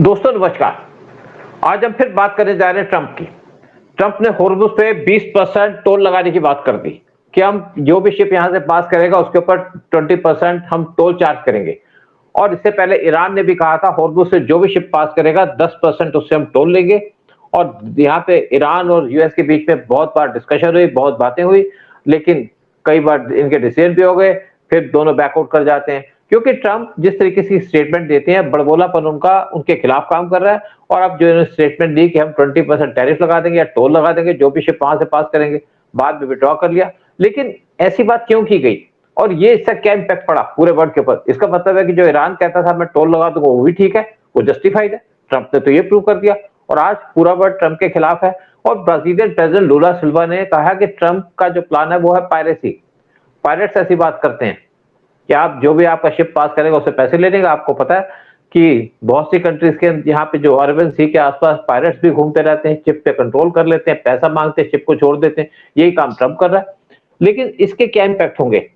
दोस्तों नमस्कार। आज हम फिर बात करने जा रहे हैं ट्रंप की। ट्रंप ने हॉर्मुज़ पे 20% टोल लगाने की बात कर दी कि हम जो भी शिप यहां से पास करेगा उसके ऊपर 20% हम टोल चार्ज करेंगे। और इससे पहले ईरान ने भी कहा था हॉर्मुज़ से जो भी शिप पास करेगा 10% उससे हम टोल लेंगे। और यहाँ पे ईरान और यूएस के बीच में बहुत बार डिस्कशन हुई, बहुत बातें हुई, लेकिन कई बार इनके डिसीजन भी हो गए, फिर दोनों बैकआउट कर जाते हैं क्योंकि ट्रंप जिस तरीके से स्टेटमेंट देते हैं बड़बोलापन उनका उनके खिलाफ काम कर रहा है। और अब जो इन्होंने स्टेटमेंट दी कि हम 20% टैरिफ लगा देंगे या टोल लगा देंगे जो भी शिप वहां से पास करेंगे, बाद में विड्रॉ कर लिया। लेकिन ऐसी बात क्यों की गई और ये इसका क्या इम्पैक्ट पड़ा पूरे वर्ल्ड के ऊपर? इसका मतलब है कि जो ईरान कहता था मैं टोल लगा दूंगा वो भी ठीक है, वो जस्टिफाइड है। ट्रंप ने तो ये प्रूव कर दिया और आज पूरा वर्ल्ड ट्रंप के खिलाफ है। और ब्राजीलियन प्रेसिडेंट लूला सिल्वा ने कहा कि ट्रंप का जो प्लान है वो है पायरेसी। पायरेट्स ऐसी बात करते हैं कि आप जो भी आपका शिप पास करेगा उससे पैसे ले लेंगे। आपको पता है कि बहुत सी कंट्रीज के यहाँ पे जो अरबियन सी के आसपास पायरेट्स भी घूमते रहते हैं, शिप पे कंट्रोल कर लेते हैं, पैसा मांगते हैं, शिप को छोड़ देते हैं। यही काम ट्रंप कर रहा है। लेकिन इसके क्या इम्पैक्ट होंगे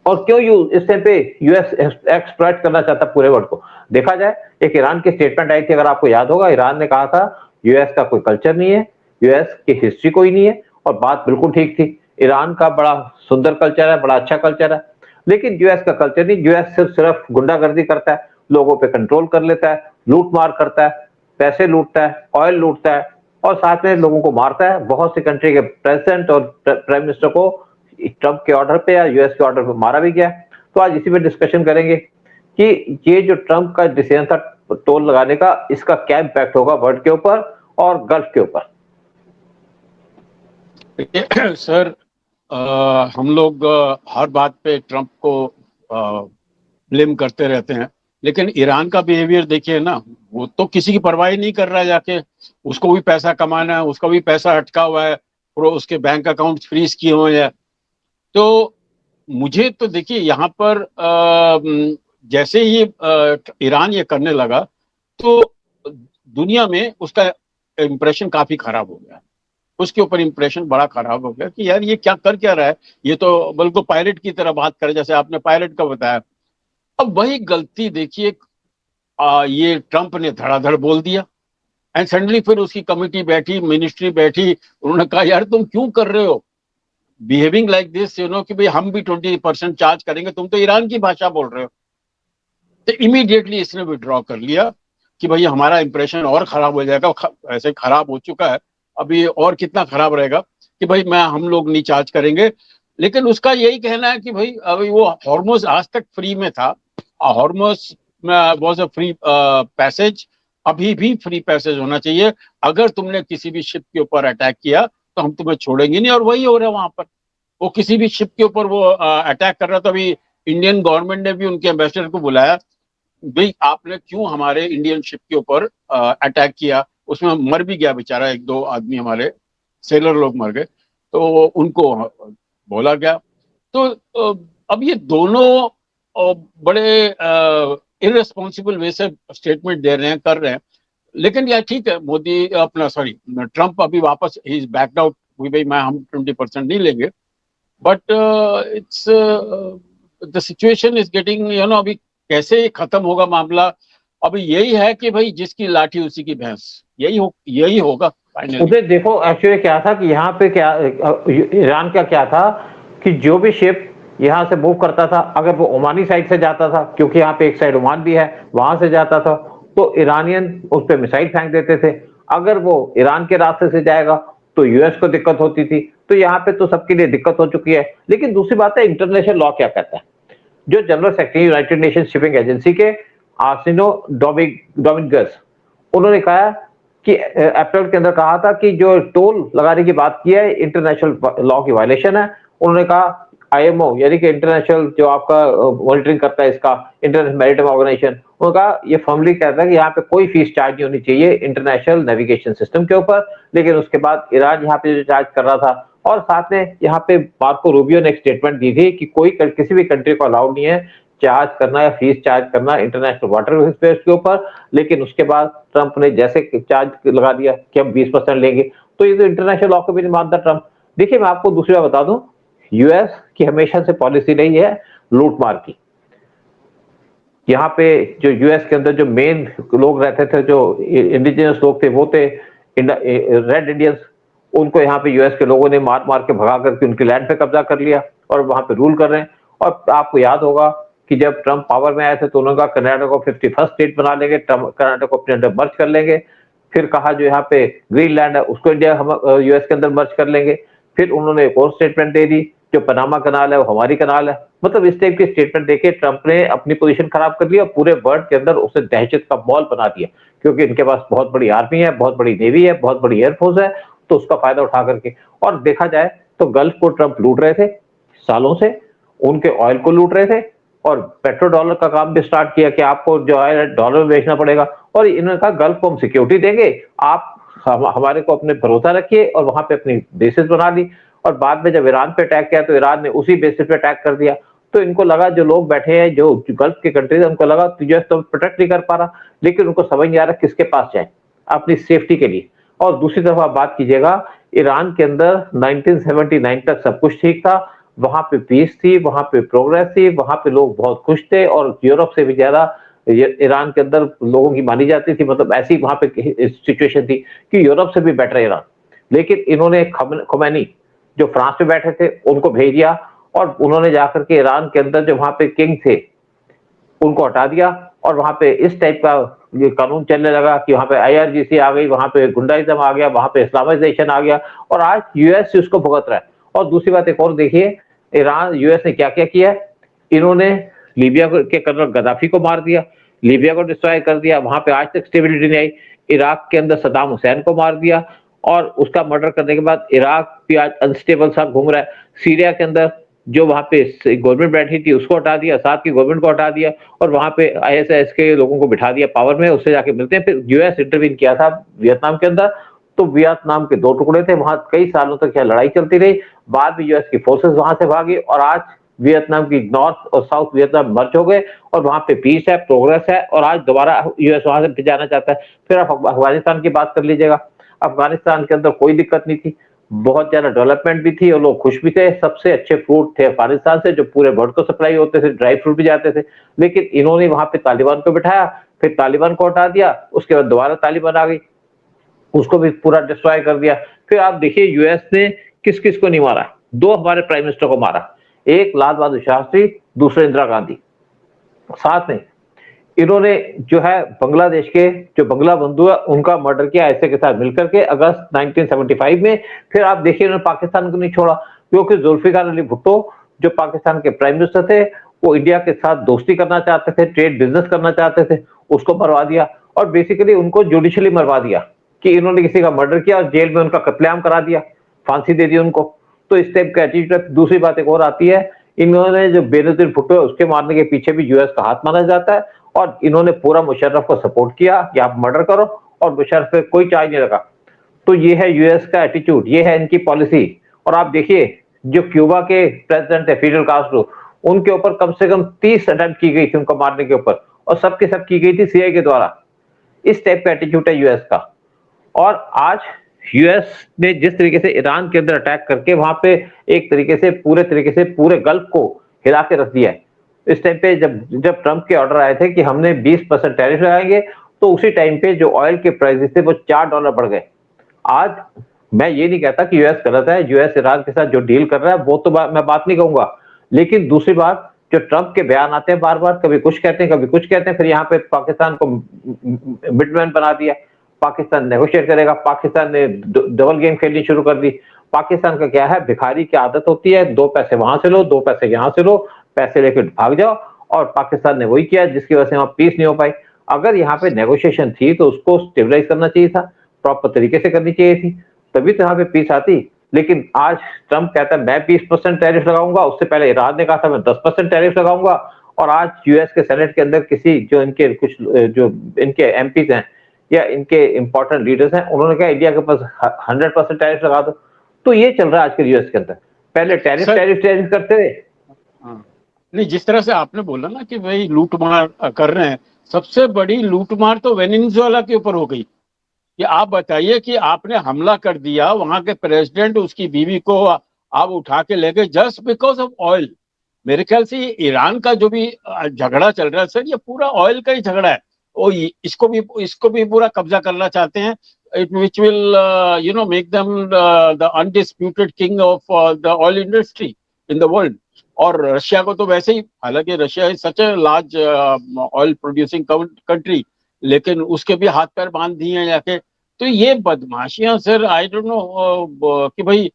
और क्यों इस टाइम पे यूएस एक्सप्लॉइट करना चाहता पूरे वर्ल्ड को? देखा जाए, एक ईरान की स्टेटमेंट आई थी, अगर आपको याद होगा, ईरान ने कहा था यूएस का कोई कल्चर नहीं है, यूएस की हिस्ट्री कोई नहीं है। और बात बिल्कुल ठीक थी। ईरान का बड़ा सुंदर कल्चर है, बड़ा अच्छा कल्चर है, लेकिन यूएस का कल्चर नहीं। यूएस सिर्फ गुंडागर्दी करता है, लोगों पे कंट्रोल कर लेता है, लूट मार करता है, पैसे लूटता है, ऑयल लूटता है और साथ में लोगों को मारता है। बहुत सी कंट्री के प्रेसिडेंट और प्राइम मिनिस्टर को ट्रंप के ऑर्डर पे या यूएस के ऑर्डर पे मारा भी गया। तो आज इसी पे डिस्कशन करेंगे कि ये जो ट्रंप का डिसीजन था टोल लगाने का, इसका क्या इम्पैक्ट होगा वर्ल्ड के ऊपर और गल्फ के ऊपर। सर, हम लोग हर बात पे ट्रंप को ब्लेम करते रहते हैं, लेकिन ईरान का बिहेवियर देखिए ना, वो तो किसी की परवाह ही नहीं कर रहा है। जाके उसको भी पैसा कमाना है, उसका भी पैसा अटका हुआ है, उसके बैंक अकाउंट फ्रीज किए हुए हैं। तो मुझे तो देखिए यहाँ पर जैसे ही ईरान ये करने लगा तो दुनिया में उसका इम्प्रेशन काफी खराब हो गया। उसके ऊपर इंप्रेशन बड़ा खराब हो गया कि यार ये क्या रहा है, ये तो बिल्कुल पायलट की तरह बात करे, जैसे आपने पायलट का बताया। अब वही गलती देखिए, ये ट्रंप ने धड़ाधड़ बोल दिया एंड सडनली फिर उसकी कमिटी बैठी, मिनिस्ट्री बैठी, उन्होंने कहा यार तुम क्यों कर रहे हो बिहेविंग लाइक दिस, कि भाई हम भी 20% चार्ज करेंगे, तुम तो ईरान की भाषा बोल रहे हो। तो इमीडिएटली इसने विड्रॉ कर लिया कि भाई हमारा इंप्रेशन और खराब हो जाएगा। ऐसे खराब हो चुका है, अभी और कितना खराब रहेगा कि भाई हम लोग नहीं चार्ज करेंगे। लेकिन उसका यही कहना है कि भाई अभी वो हॉर्मुज़ आज तक फ्री में था, Hormuz was a free passage, अभी भी फ्री पैसेज होना चाहिए। अगर तुमने किसी भी शिप के ऊपर अटैक किया तो हम तुम्हें छोड़ेंगे नहीं, और वही हो रहा है वहां पर। वो किसी भी शिप के ऊपर वो अटैक कर रहा था। अभी इंडियन गवर्नमेंट ने भी उनके एम्बेसडर को बुलाया, भाई आपने क्यों हमारे इंडियन शिप के ऊपर अटैक किया। उसमें मर भी गया बेचारा, एक दो आदमी हमारे सेलर लोग मर गए, तो उनको बोला गया। तो अब ये दोनों बड़े इररेस्पॉन्सिबल वे से स्टेटमेंट दे रहे हैं, कर रहे हैं। लेकिन यार ठीक है, मोदी अपना ट्रंप अभी वापस ही इज बैक्ड आउट, भाई हम 20% नहीं लेंगे। But it's the situation is getting, अभी कैसे खत्म होगा मामला। अभी यही है कि भाई जिसकी लाठी उसी की भैंस, यही होगा फाइनली। देखो एक्चुअली क्या था कि यहाँ पे क्या ईरान का क्या था कि जो भी शिप यहाँ से मूव करता था, अगर वो ओमानी साइड से जाता था, क्योंकि यहाँ पे एक साइड ओमान भी है, वहां से जाता था, तो ईरानियन उस पर मिसाइल फेंक देते थे। अगर वो ईरान के रास्ते से जाएगा तो यूएस को दिक्कत होती थी। तो यहाँ पे तो सबके लिए दिक्कत हो चुकी है। लेकिन दूसरी बात है, इंटरनेशनल लॉ क्या कहता है? जो general secretary United nation shipping agency के आर्सेनो डोमिंगस, उन्होंने कहा कि अप्रैल के अंदर कहा था कि जो टोल लगाने की बात की है इंटरनेशनल लॉ की वायलेशन है। उन्होंने कहा आईएमओ यानी कि इंटरनेशनल जो आपका मॉनिटरिंग करता है इसका, इंटरनेशनल मैरिटाइम ऑर्गेनाइजेशन, उन्होंने कहा ये फर्मली कहता है कि यहाँ पे कोई फीस चार्ज नहीं होनी चाहिए इंटरनेशनल नेविगेशन सिस्टम के ऊपर। लेकिन उसके बाद ईरान यहाँ पे जो चार्ज कर रहा था, और साथ में यहाँ पे मार्को रूबियो ने एक स्टेटमेंट दी थी कि कोई किसी भी कंट्री को अलाउड नहीं है चार्ज करना या फीस चार्ज करना इंटरनेशनल वाटर स्पेस के ऊपर। लेकिन उसके बाद ट्रंप ने जैसे चार्ज लगा दिया कि हम 20% लेंगे, तो ये तो इंटरनेशनल लॉ को भी नहीं मानता ट्रंप। देखिए मैं आपको दूसरी बात बता दूं, यूएस की हमेशा से पॉलिसी रही है लूट मार की। यहाँ पे जो यूएस के अंदर जो मेन लोग रहते थे, जो इंडिजिनस लोग थे, वो थे रेड इंडियंस। उनको यहाँ पे यूएस के लोगों ने मार मार के भगा करके उनकी लैंड पे कब्जा कर लिया और वहां पे रूल कर रहे हैं। और आपको याद होगा कि जब ट्रंप पावर में आए थे तो उन्होंने कहा कनाडा को 51st स्टेट बना लेंगे, कनाडा को अपने अंदर मर्ज कर लेंगे। फिर कहा जो यहाँ पे ग्रीनलैंड है उसको इंडिया हम यूएस के अंदर मर्ज कर लेंगे। फिर उन्होंने एक और स्टेटमेंट दे दी, जो पनामा कनाल है वो हमारी कनाल है। मतलब इस टाइप की स्टेटमेंट देके ट्रंप ने अपनी पोजीशन खराब कर ली और पूरे वर्ल्ड के अंदर उसे दहशत का मॉल बना दिया, क्योंकि इनके पास बहुत बड़ी आर्मी है, बहुत बड़ी नेवी है, बहुत बड़ी एयरफोर्स है। तो उसका फायदा उठा करके, और देखा जाए तो गल्फ को ट्रंप लूट रहे थे सालों से, उनके ऑयल को लूट रहे थे, और पेट्रो डॉलर का काम भी स्टार्ट किया कि आपको जो है डॉलर में बेचना पड़ेगा। और इन्होंने कहा गल्फ को हम सिक्योरिटी देंगे, आप हमारे को अपने भरोसा रखिए, और वहां पे अपनी बेसिस बना ली। और बाद में जब ईरान पे अटैक किया तो ईरान ने उसी बेसिस पे अटैक कर दिया। तो इनको लगा, जो लोग बैठे हैं जो गल्फ के कंट्रीज, उनको लगा यूएस तो प्रोटेक्ट नहीं कर पा रहा, लेकिन उनको समझ नहीं आ रहा किसके पास जाए अपनी सेफ्टी के लिए। और दूसरी तरफ आप बात कीजिएगा, ईरान के अंदर 1979 तक सब कुछ ठीक था, वहां पे पीस थी, वहां पे प्रोग्रेस थी, वहां पे लोग बहुत खुश थे, और यूरोप से भी ज्यादा ईरान के अंदर लोगों की मानी जाती थी। मतलब ऐसी वहां पे सिचुएशन थी कि यूरोप से भी बेटर है ईरान। लेकिन इन्होंने खुमैनी जो फ्रांस में बैठे थे उनको भेज दिया, और उन्होंने जाकर के ईरान के अंदर जो वहां पे किंग थे उनको हटा दिया, और वहां पे इस टाइप का ये कानून चलने लगा कि वहां पे आईआरजीसी आ गई, वहां पे गुंडाइज्म आ गया, वहां पे इस्लामाइजेशन आ गया, और आज यूएस उसको भुगत रहा है। और दूसरी बात एक और देखिए, ईरान यूएस ने क्या क्या किया है। इन्होंने लीबिया के कर्नल गद्दाफी को मार दिया, लीबिया को डिस्ट्रॉय कर दिया, वहां पे आज तक स्टेबिलिटी नहीं आई। इराक के अंदर सद्दाम हुसैन को मार दिया, और उसका मर्डर करने के बाद इराक भी आज अनस्टेबल सा घूम रहा है। सीरिया के अंदर जो वहां पे गवर्नमेंट बैठी थी उसको हटा दिया, साथ की गवर्नमेंट को हटा दिया, और वहां पे आईएसआईएस के लोगों को बिठा दिया पावर में, उससे जाके मिलते हैं। फिर यूएस इंटरवीन किया था वियतनाम के अंदर, तो वियतनाम के दो टुकड़े थे, वहां कई सालों तक यह लड़ाई चलती रही। बाद में यूएस की फोर्सेस वहां से भागी, और आज वियतनाम की नॉर्थ और साउथ वियतनाम मर्ज हो गए, और वहां पे पीस है, प्रोग्रेस है, और आज दोबारा यूएस वहां से जाना चाहता है। फिर आप अफगानिस्तान की बात कर लीजिएगा, अफगानिस्तान के अंदर कोई दिक्कत नहीं थी, बहुत ज्यादा डेवलपमेंट भी थी, और लोग खुश भी थे। सबसे अच्छे फ्रूट थे अफगानिस्तान से जो पूरे वर्ल्ड को सप्लाई होते थे, ड्राई फ्रूट भी जाते थे। लेकिन इन्होंने वहां पे तालिबान को बिठाया, फिर तालिबान को हटा दिया, उसके बाद दोबारा तालिबान आ गई, उसको भी पूरा डिस्ट्रॉय कर दिया। फिर आप देखिए यूएस ने किस किस को नहीं मारा, दो हमारे प्राइम मिनिस्टर को मारा, एक लाल बहादुर शास्त्री, दूसरे इंदिरा गांधी। साथ में इन्होंने जो है बांग्लादेश के जो बंगला बंधु है उनका मर्डर किया ऐसे के साथ मिलकर के अगस्त 1975 में। फिर आप देखिए इन्होंने पाकिस्तान को नहीं छोड़ा, क्योंकि जुल्फिकार अली भुट्टो जो पाकिस्तान के प्राइम मिनिस्टर थे, वो इंडिया के साथ दोस्ती करना चाहते थे, ट्रेड बिजनेस करना चाहते थे, उसको मरवा दिया, और बेसिकली उनको जुडिशली मरवा दिया कि इन्होंने किसी का मर्डर किया और जेल में उनका कत्लेआम करा दिया, फांसी दे दी उनको। तो इस टाइप का एटीट्यूड। दूसरी बात एक और आती है, इन्होंने जो बेनजीर भुट्टो है उसके मारने के पीछे भी यूएस का हाथ माना जाता है, और इन्होंने पूरा मुशर्रफ को सपोर्ट किया कि आप मर्डर करो, और मुशर्रफ पे कोई चार्ज नहीं लगा। तो ये है यूएस का एटीट्यूड, ये है इनकी पॉलिसी। और आप देखिए जो क्यूबा के प्रेसिडेंट है फिडेल कास्ट्रो, उनके ऊपर कम से कम 30 अटेम्प्ट की गई थी उनको मारने के ऊपर, और सबके सब की गई थी सीआईए के द्वारा। इस टाइप का एटीट्यूड है यूएस का। और आज यूएस ने जिस तरीके से ईरान के अंदर अटैक करके वहां पे एक तरीके से पूरे गल्फ को हिला के रख दिया है। इस टाइम पे जब ट्रंप के ऑर्डर आए थे कि हमने 20% टैरिफ लगाएंगे, तो उसी टाइम पे जो ऑयल के प्राइसेस थे वो $4 बढ़ गए। आज मैं ये नहीं कहता कि यूएस गलत है, यूएस ईरान के साथ जो डील कर रहा है वो तो मैं बात नहीं कहूंगा, लेकिन दूसरी बात जो ट्रंप के बयान आते हैं बार बार, कभी कुछ कहते हैं कभी कुछ कहते हैं, फिर यहाँ पे पाकिस्तान को मिडमैन बना दिया, पाकिस्तान नेगोशिएट करेगा, पाकिस्तान ने डबल गेम खेलनी शुरू कर दी। पाकिस्तान का क्या है, भिखारी की आदत होती है, 2 पैसे वहां से लो, 2 पैसे यहां से लो, पैसे लेकर भाग जाओ, और पाकिस्तान ने वही किया जिसकी वजह से वहां पीस नहीं हो पाई। अगर यहाँ पे नेगोशिएशन थी तो उसको स्टेबलाइज करना चाहिए था, प्रॉपर तरीके से करनी चाहिए थी, तभी तो यहाँ पे पीस आती। लेकिन आज ट्रंप कहता है मैं 20% टैरिफ लगाऊंगा, उससे पहले ईरान ने कहा था मैं 10% टैरिफ लगाऊंगा, और आज यूएस के सेनेट के अंदर किसी जो इनके कुछ जो इनके एमपीज हैं या इनके इंपॉर्टेंट लीडर्स हैं, उन्होंने कहा इंडिया के पास 100% टैरिफ लगा दो। तो ये चल रहा है आज के यूएस के अंदर, पहले टैरिफ टैरिफ टैरिफ करते थे। नहीं, जिस तरह से आपने बोला ना कि भाई लूटमार कर रहे हैं, सबसे बड़ी लूटमार तो वेनेजुएला के ऊपर हो गई। कि आप बताइए कि आपने हमला कर दिया, वहां के प्रेसिडेंट उसकी बीवी को आप उठा के ले गए जस्ट बिकॉज ऑफ ऑयल। मेरे ख्याल से ये ईरान का जो भी झगड़ा चल रहा है सर, ये पूरा ऑयल का ही झगड़ा है। और इसको भी पूरा कब्जा करना चाहते हैं, it which will make them the undisputed king of the oil industry in the world. और रशिया को तो वैसे ही, हालांकि Russia is such a large oil producing country, लेकिन उसके भी हाथ पैर बांध दिए हैं जाके। तो ये बदमाशियां सर, आई डोंट नो कि भाई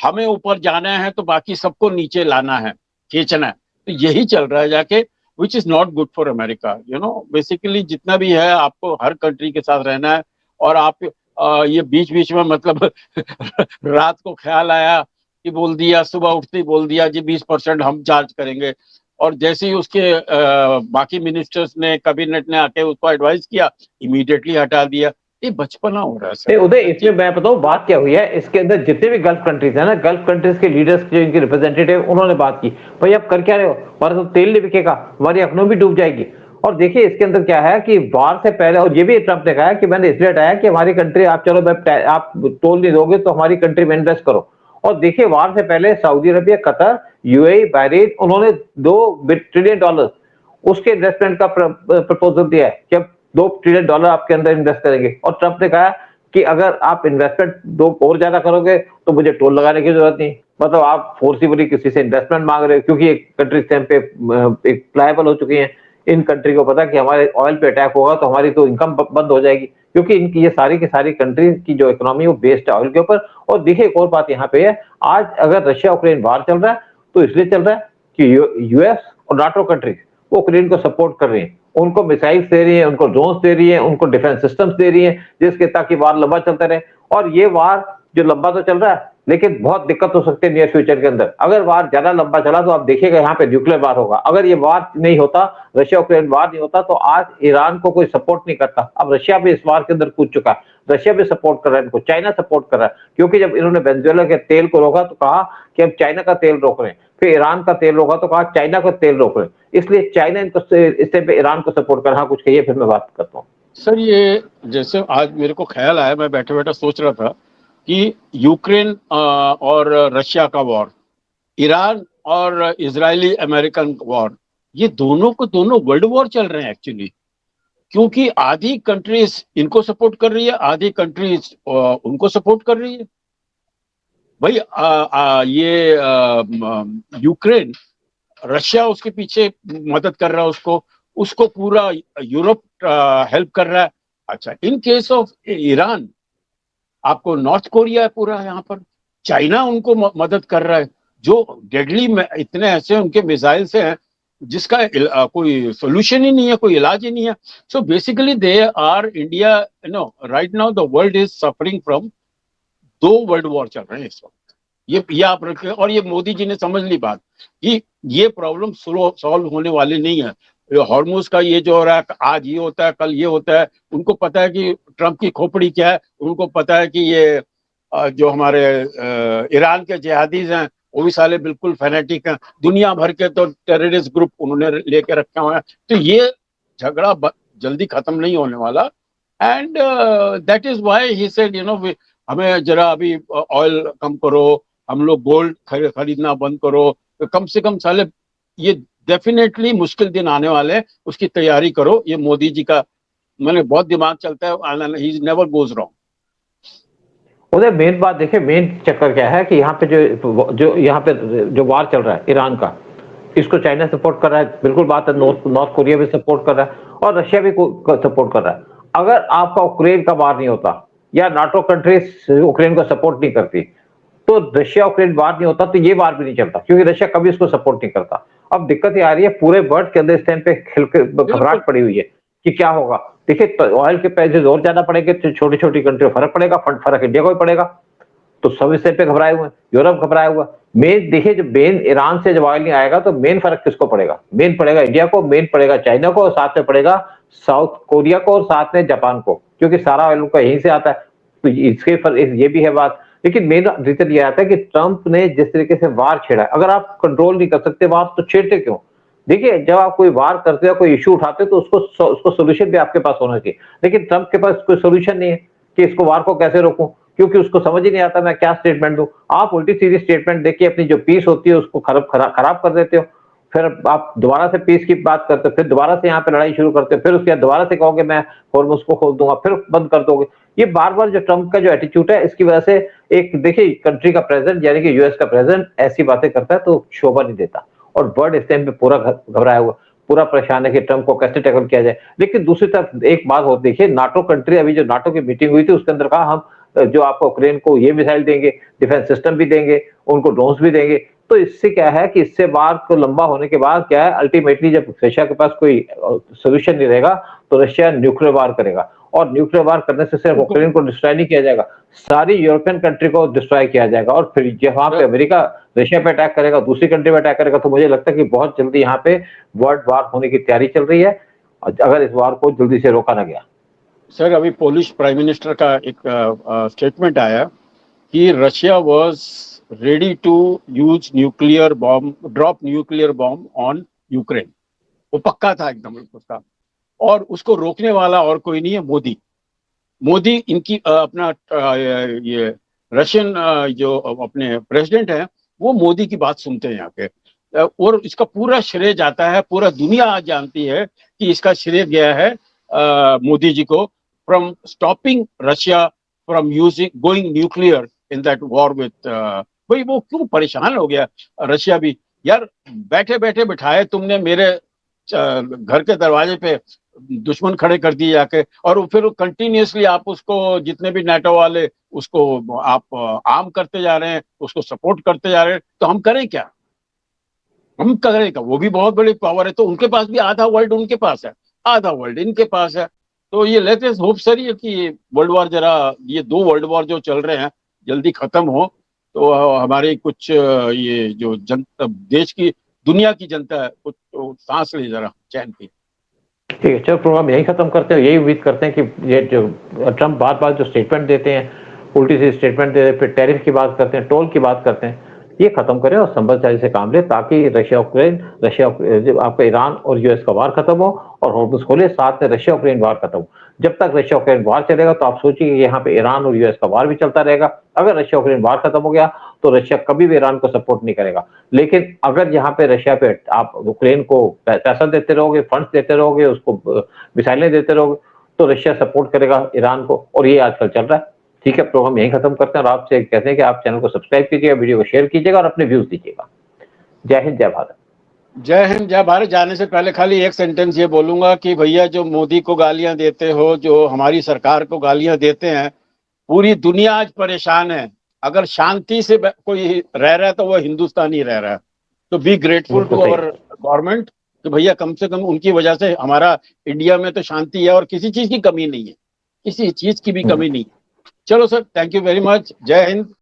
हमें ऊपर जाना है तो बाकी सबको नीचे लाना है, खींचना है। तो यही चल रहा है जाके, which is not good for America. Basically जितना भी है, आपको हर कंट्री के साथ रहना है। और आप ये बीच बीच में मतलब रात को ख्याल आया कि बोल दिया, सुबह उठते ही बोल दिया जी 20% हम चार्ज करेंगे। और जैसे ही उसके बाकी मिनिस्टर्स ने, कैबिनेट ने आके उसको एडवाइस किया, इमीडिएटली हटा दिया। ये बचपना हो रहा है सर। उदय, इसमें मैं बताऊं बात क्या हुई है। इसके अंदर जितने भी गल्फ कंट्रीज है ना, गल्फ कंट्रीज के लीडर्स, जो इनके रिप्रेजेंटेटिव, उन्होंने बात की, भाई आप कर क्या रहे हो, हमारा तो तेल नहीं बिकेगा, हमारी इकोनॉमी डूब जाएगी। और देखिए इसके अंदर क्या है कि वार से पहले, और ये भी ट्रंप ने कहा है कि मैंने इसलिए हटाया कि हमारी कंट्री, आप चलो आप टोल नहीं दोगे तो हमारी कंट्री में इन्वेस्ट करो। और देखिए वार से पहले Saudi Arabia, Qatar, UAE, Bahrain, उन्होंने $2 ट्रिलियन उसके इन्वेस्टमेंट का प्रपोजल दिया है कि अब $2 ट्रिलियन आपके अंदर इन्वेस्ट करेंगे। और ट्रंप ने कहा कि अगर आप इन्वेस्टमेंट दो और ज्यादा करोगे तो मुझे टोल लगाने की जरूरत नहीं। मतलब आप फोर्सिबली किसी से इन्वेस्टमेंट मांग रहे हो, क्योंकि एक कंट्री टाइम पे एक प्लायबल हो चुकी है। इन कंट्री को पता कि हमारे ऑयल पे अटैक होगा तो हमारी तो इनकम बंद हो जाएगी, क्योंकि इनकी ये सारी की सारी कंट्री की जो इकोनॉमी वो बेस्ड है ऑयल के ऊपर। और देखिए एक और बात यहाँ पे है, आज अगर रशिया यूक्रेन वार चल रहा है तो इसलिए चल रहा है कि यूएस और नाटो कंट्रीज वो यूक्रेन को सपोर्ट कर रही है, उनको मिसाइल्स दे रही है, उनको ड्रोन्स दे रही है, उनको डिफेंस सिस्टम्स दे रही है, जिसके ताकि वार लंबा चलता रहे। और ये वार जो लंबा तो चल रहा है, लेकिन बहुत दिक्कत हो सकती है नियर फ्यूचर के अंदर। अगर वार ज्यादा लंबा चला तो आप देखिएगा यहाँ पे न्यूक्लियर वार होगा। अगर ये वार नहीं होता, रशिया यूक्रेन वार नहीं होता, तो आज ईरान को कोई सपोर्ट नहीं करता। अब रशिया भी इस वार के अंदर कूद चुका है, रशिया भी सपोर्ट कर रहा है इनको, चाइना सपोर्ट कर रहा है। क्योंकि जब इन्होंने वेनेजुएला के तेल को रोका तो कहा कि हम चाइना का तेल रोक रहे हैं, फिर ईरान का तेल रोका तो कहा चाइना का तेल रोक रहे हैं, इसलिए चाइना इनको इस टाइम पे ईरान को सपोर्ट कर रहा। कुछ कहिए फिर मैं बात करता हूँ। सर ये जैसे आज मेरे को ख्याल आया, मैं बैठे बैठे सोच रहा था कि यूक्रेन और रशिया का वॉर, ईरान और इजरायली अमेरिकन वॉर, ये दोनों को दोनों वर्ल्ड वॉर चल रहे हैं एक्चुअली। क्योंकि आधी कंट्रीज इनको सपोर्ट कर रही है, आधी कंट्रीज उनको सपोर्ट कर रही है। भाई ये यूक्रेन, रशिया उसके पीछे मदद कर रहा है उसको, उसको पूरा यूरोप हेल्प कर रहा है। अच्छा, इन केस ऑफ ईरान आपको नॉर्थ कोरिया है पूरा यहाँ पर, चाइना उनको मदद कर रहा है, जो डेडली इतने ऐसे उनके मिसाइल से हैं जिसका कोई सोल्यूशन ही नहीं है, कोई इलाज ही नहीं है। So basically they R India, right now the world is suffering from 2 world war चल रहे हैं इस वक्त। ये आप रखें, और ये मोदी जी ने समझ ली बात कि ये प्रॉब्लम सॉल्व होने वाली नहीं है। हॉर्मुज का ये जो हो रहा है, आज ये होता है कल ये होता है, उनको पता है कि ट्रंप की खोपड़ी क्या है, उनको पता है कि ये जो हमारे ईरान के जिहादीज हैं वो भी साले बिल्कुल फैनेटिक हैं, दुनिया भर के तो टेररिस्ट ग्रुप उन्होंने लेके रखे हुए हैं। तो ये झगड़ा जल्दी खत्म नहीं होने वाला। And that is why he said, हमें जरा अभी ऑयल कम करो, हम लोग गोल्ड खरीदना बंद करो, तो कम से कम साले ये डेफिनेटली मुश्किल दिन आने वाले हैं, उसकी तैयारी करो। ये मोदी जी का मैंने बहुत दिमाग चलता है, ही नेवर गोज रॉन्ग। उधर मेन बात देखिए, मेन चक्कर क्या है कि यहाँ पे जो यहाँ पे जो वार चल रहा है ईरान का, इसको चाइना सपोर्ट कर रहा है, बिल्कुल बात है। नॉर्थ कोरिया भी सपोर्ट कर रहा है और रशिया भी सपोर्ट कर रहा है। अगर आपका यूक्रेन का वार नहीं होता या नाटो कंट्रीज यूक्रेन को सपोर्ट नहीं करती तो रशिया यूक्रेन वार नहीं होता, तो ये वार भी नहीं चलता, क्योंकि रशिया कभी इसको सपोर्ट नहीं करता। अब दिक्कत ये आ रही है, पूरे वर्ल्ड के अंदर इस टाइम पे घबराहट पड़ी हुई है कि क्या होगा। देखिए ऑयल के प्राइसेस और ज्यादा पड़ेंगे तो छोटी छोटी कंट्री को फर्क पड़ेगा, फर्क इंडिया को भी पड़ेगा। तो सब इस टाइम पे घबराए हुए हैं, यूरोप घबराया हुआ। मेन देखिए, जब मेन ईरान से जब ऑयल नहीं आएगा तो मेन फर्क किसको पड़ेगा? मेन पड़ेगा इंडिया को, मेन पड़ेगा चाइना को, और साथ में पड़ेगा साउथ कोरिया को, और साथ में जापान को, क्योंकि सारा ऑयल उनका यहीं से आता है। तो इसके ये भी है बात। लेकिन मेन रीजन ये आता है कि ट्रंप ने जिस तरीके से वार छेड़ा, अगर आप कंट्रोल नहीं कर सकते वार तो छेड़ते क्यों? देखिए, जब आप कोई वार करते हो, कोई इशू उठाते हो, तो उसको सोल्यूशन भी आपके पास होना चाहिए। लेकिन ट्रंप के पास कोई सोल्यूशन नहीं है कि इसको वार को कैसे रोकूं, क्योंकि उसको समझ ही नहीं आता मैं क्या स्टेटमेंट दूं। आप उल्टी सीधी स्टेटमेंट देके अपनी जो पीस होती है उसको खराब कर देते हो। फिर आप दोबारा से पीस की बात करते हो, फिर दोबारा से यहाँ पे लड़ाई शुरू करते हो, फिर उसके बाद दोबारा से कहोगे मैं हॉर्मुज को खोल दूंगा, फिर बंद कर दोगे। ये बार-बार जो ट्रम्प का जो एटीट्यूड है, इसकी वजह से एक देखिए कंट्री का प्रेसिडेंट यानी कि यूएस का प्रेसिडेंट ऐसी बातें करता है तो शोभा नहीं देता। और वर्ल्ड इस टाइम पे पूरा घबराया हुआ, पूरा परेशान है कि ट्रम्प को कैसे टैकल किया जाए। लेकिन दूसरी तरफ एक बात और देखिए, नाटो कंट्री, अभी जो नाटो की मीटिंग हुई थी उसके अंदर कहा हम जो आपको यूक्रेन को ये मिसाइल देंगे, डिफेंस सिस्टम भी देंगे, उनको ड्रोन्स भी देंगे। तो इससे क्या है कि इससे बात को लंबा होने के बाद क्या है, अल्टीमेटली जब रशिया के पास कोई सोल्यूशन नहीं रहेगा तो रशिया न्यूक्लियर वार करेगा। और न्यूक्लियर वार करने से सिर्फ यूक्रेन को डिस्ट्रॉय नहीं किया जाएगा, सारी यूरोपियन कंट्री को डिस्ट्रॉय किया जाएगा। और फिर जहां पे अमेरिका रशिया पे अटैक करेगा, दूसरी कंट्री पे अटैक करेगा, तो मुझे लगता है कि बहुत जल्दी यहाँ पे वर्ल्ड वार होने की तैयारी चल रही है, अगर इस वार को जल्दी से रोका ना गया। सर, अभी पोलिश प्राइम मिनिस्टर का एक स्टेटमेंट आया कि Russia was ready to use nuclear bomb, drop nuclear bomb on Ukraine. वो पक्का था एकदम उसका, और उसको रोकने वाला और कोई नहीं है, मोदी। मोदी इनकी अपना ये रशियन जो अपने प्रेसिडेंट हैं वो मोदी की बात सुनते हैं यहाँ पे। और इसका पूरा श्रेय जाता है, पूरा दुनिया आज जानती है कि इसका श्रेय गया है मोदी जी को, from stopping Russia from using going nuclear in that war with. भाई वो क्यों परेशान हो गया रशिया भी, यार बैठे बैठे बिठाए तुमने मेरे घर के दरवाजे पे दुश्मन खड़े कर दिए जाके, और फिर कंटिन्यूसली आप उसको, जितने भी नाटो वाले, उसको आप आर्म करते जा रहे हैं, उसको सपोर्ट करते जा रहे हैं। तो हम करें क्या, हम करें क्या? वो भी बहुत बड़ी पावर है, तो उनके पास भी आधा वर्ल्ड उनके पास है, आधा वर्ल्ड इनके पास है। तो ये लेटेस्ट होप सर ये कि वर्ल्ड वॉर जरा, ये 2 वर्ल्ड वॉर जो चल रहे हैं जल्दी खत्म हो, तो हमारे कुछ ये जो जनता, देश की, दुनिया की जनता है, कुछ तो सांस ले जरा चैन की। ठीक है, चलो प्रोग्राम यही खत्म करते हैं। यही उम्मीद करते हैं कि ये जो ट्रम्प बार बार जो स्टेटमेंट देते हैं, उल्टी सी स्टेटमेंट देते हैं, फिर टैरिफ की बात करते हैं, टोल की बात करते हैं, ये खत्म करें और समझदारी से काम ले, ताकि रशिया आपका ईरान और यूएस का वार खत्म हो और हॉर्मुज खोले, साथ में रशिया यूक्रेन वार खत्म हो। जब तक रशिया यूक्रेन वार चलेगा तो आप सोचिए कि यहाँ पे ईरान और यूएस का वार भी चलता रहेगा। अगर रशिया यूक्रेन वार खत्म हो गया तो रशिया कभी भी ईरान को सपोर्ट नहीं करेगा। लेकिन अगर यहाँ पे रशिया पे आप यूक्रेन को पैसा देते रहोगे, फंड्स देते रहोगे, उसको मिसाइलें देते रहोगे, तो रशिया सपोर्ट करेगा ईरान को, और ये आजकल चल रहा है। ठीक है, प्रोग्राम यहीं खत्म करते हैं और आपसे कहते हैं कि आप चैनल को सब्सक्राइब कीजिएगा, वीडियो को शेयर कीजिएगा और अपने व्यूज दीजिएगा। जय हिंद, जय भारत। जय हिंद, जय भारत। जाने से पहले खाली एक सेंटेंस ये बोलूंगा कि भैया जो मोदी को गालियां देते हो, जो हमारी सरकार को गालियां देते हैं, पूरी दुनिया आज परेशान है। अगर शांति से कोई रह रहा है तो वो हिंदुस्तानी रह रहा है। तो be grateful to our government कि भैया कम से कम उनकी वजह से हमारा इंडिया में तो शांति है और किसी चीज की कमी नहीं है, किसी चीज की भी कमी नहीं है। चलो sir, thank you very much. जय हिंद।